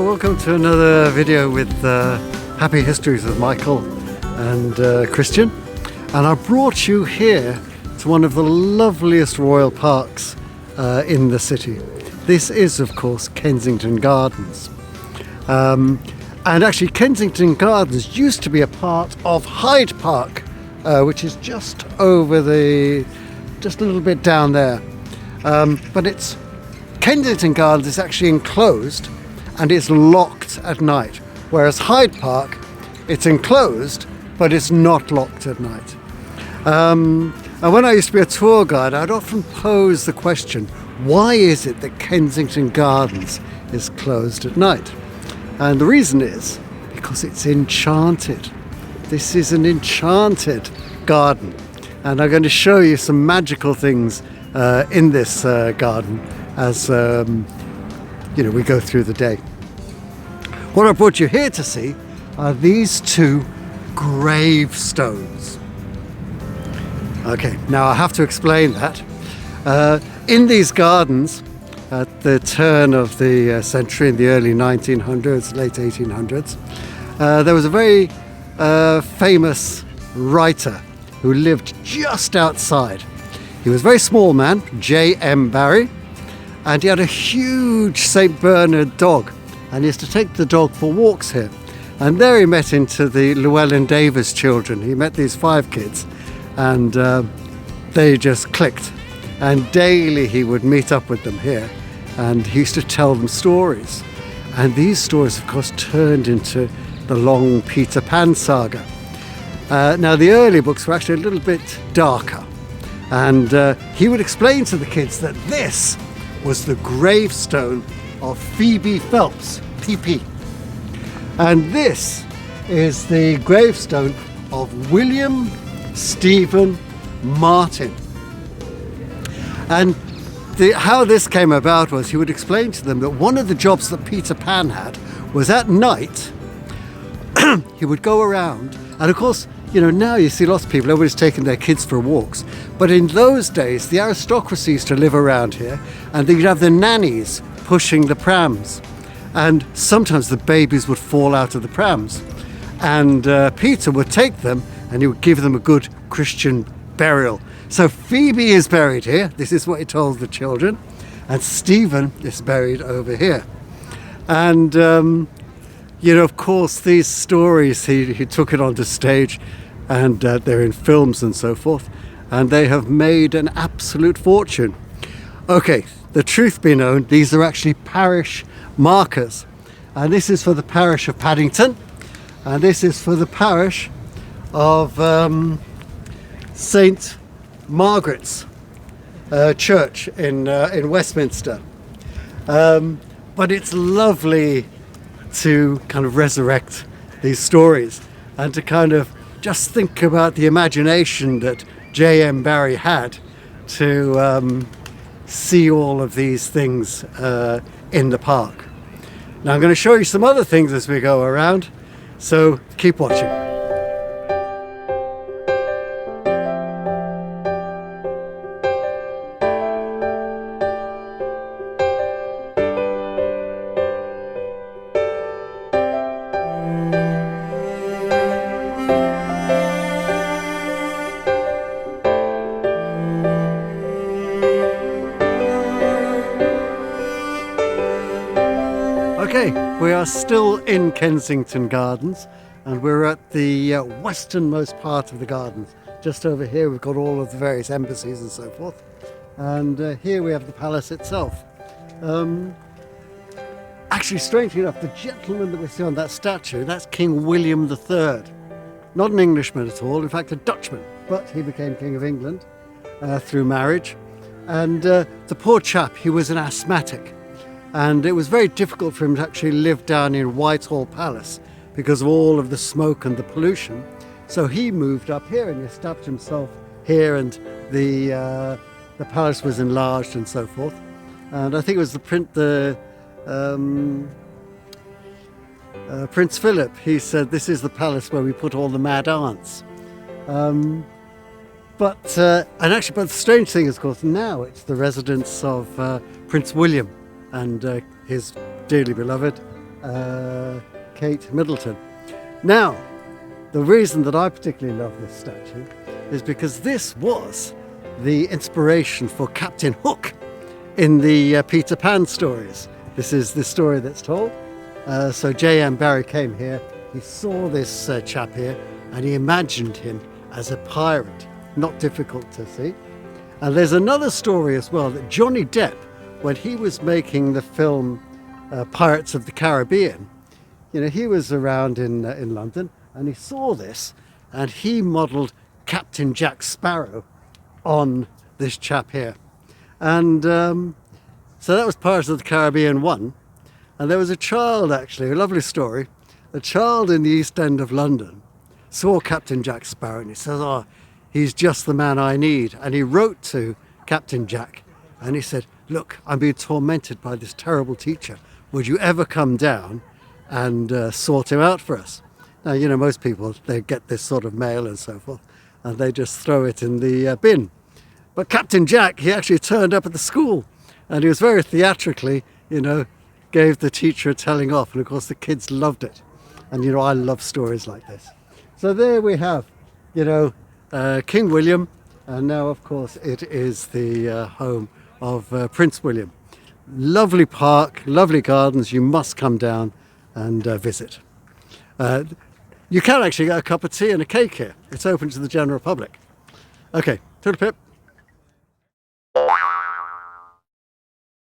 welcome to another video with Happy Histories with Michael and Christian. And I brought you here to one of the loveliest royal parks in the city. This is, of course, Kensington Gardens. And actually, Kensington Gardens used to be a part of Hyde Park, which is just over just a little bit down there. But Kensington Gardens is actually enclosed and it's locked at night, whereas Hyde Park, it's enclosed but it's not locked at night. And when I used to be a tour guide, I'd often pose the question, why is it that Kensington Gardens is closed at night? And the reason is because it's enchanted. This is an enchanted garden, and I'm going to show you some magical things in this garden as we go through the day. What I brought you here to see are these two gravestones. Okay, now I have to explain that. In these gardens, at the turn of the century, in the early 1900s, late 1800s, there was a very famous writer who lived just outside. He was a very small man, J.M. Barrie, and he had a huge St. Bernard dog, and he used to take the dog for walks here. And there he met into the Llewellyn Davies children. He met these 5 kids, and they just clicked. And daily he would meet up with them here, and he used to tell them stories. And these stories, of course, turned into the long Peter Pan saga. Now, the early books were actually a little bit darker, and he would explain to the kids that this was the gravestone of Phoebe Phelps, PP. And this is the gravestone of William Stephen Martin. And how this came about was he would explain to them that one of the jobs that Peter Pan had was at night he would go around, and of course, now you see lots of people, everybody's taking their kids for walks, but in those days the aristocracy used to live around here, and they'd have the nannies pushing the prams, and sometimes the babies would fall out of the prams, and Peter would take them and he would give them a good Christian burial. So Phoebe is buried here, this is what he told the children, and Stephen is buried over here. And of course, these stories, he took it onto stage, and they're in films and so forth, and they have made an absolute fortune. Okay, the truth be known, these are actually parish markers, and this is for the parish of Paddington, and this is for the parish of St. Margaret's Church in Westminster. But it's lovely to kind of resurrect these stories and to kind of just think about the imagination that J.M. Barrie had to see all of these things in the park. Now I'm going to show you some other things as we go around, so keep watching. Okay, we are still in Kensington Gardens, and we're at the westernmost part of the gardens. Just over here we've got all of the various embassies and so forth, and here we have the palace itself. Actually, strangely enough, the gentleman that we see on that statue, that's King William III. Not an Englishman at all, in fact a Dutchman, but he became King of England through marriage. And the poor chap, he was an asthmatic. And it was very difficult for him to actually live down in Whitehall Palace because of all of the smoke and the pollution. So he moved up here and he established himself here, and the palace was enlarged and so forth. And I think it was Prince Philip. He said, "This is the palace where we put all the mad aunts." But the strange thing is, of course, now it's the residence of Prince William and his dearly beloved Kate Middleton. Now, the reason that I particularly love this statue is because this was the inspiration for Captain Hook in the Peter Pan stories. This is the story that's told. So J.M. Barrie came here, he saw this chap here, and he imagined him as a pirate. Not difficult to see. And there's another story as well, that Johnny Depp, when he was making the film Pirates of the Caribbean, you know, he was around in London, and he saw this, and he modelled Captain Jack Sparrow on this chap here. And so that was Pirates of the Caribbean 1. And there was a child, actually, a lovely story. A child in the East End of London saw Captain Jack Sparrow, and he says, oh, he's just the man I need. And he wrote to Captain Jack, and he said, look, I'm being tormented by this terrible teacher. Would you ever come down and sort him out for us? Now, you know, most people, they get this sort of mail and so forth, and they just throw it in the bin. But Captain Jack, he actually turned up at the school, and he was very theatrically, you know, gave the teacher a telling off, and of course the kids loved it. And you know, I love stories like this. So there we have, you know, King William, and now of course it is the home of Prince William. Lovely park, lovely gardens, you must come down and visit. You can actually get a cup of tea and a cake here. It's open to the general public. Okay, toodle pip.